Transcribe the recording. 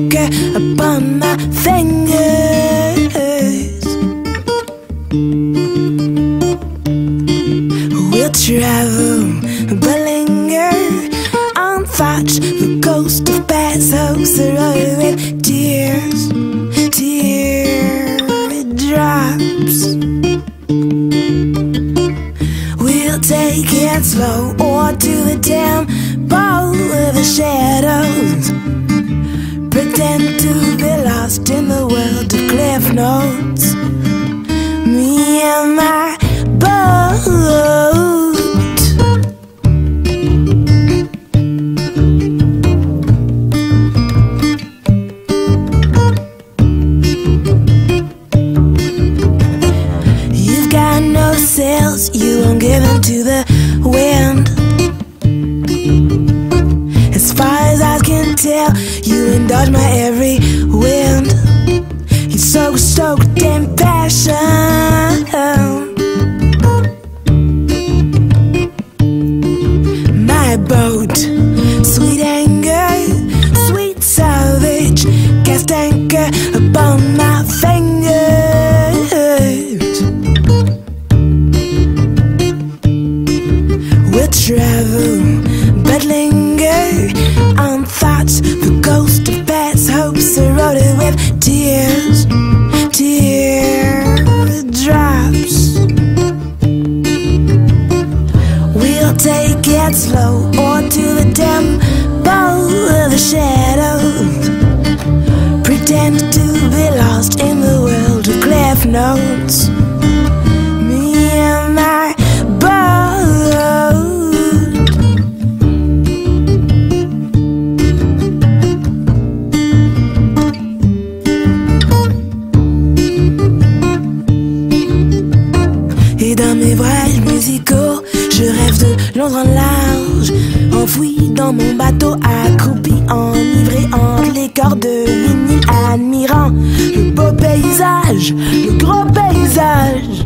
anchor upon my fingers. We'll travel but linger on thoughts, the ghost of past hopes surrounded with tears, teardrops. We'll take it slow or to the tempo of the shadows, pretend to be lost in the world of cliff notes. Me and my boat. You've got no sails, you won't give in to the wind. As far as I can tell, you indulge my every wind. You're so stoked in passion. My boat, sweet anger, sweet salvage, cast anchor upon my fingers. We'll travel but linger on thoughts, the ghost of past hopes eroded with tears, teardrops. We'll take it slow or to the tempo of the shadows, pretend to be lost in the world of cliff notes. Me and my boat. Et dans mes voyages musicaux, je rêve de Londres en large, enfoui dans mon bateau, accroupi, enivré entre les cordes de vinyle, admirant le beau paysage, le gros paysage.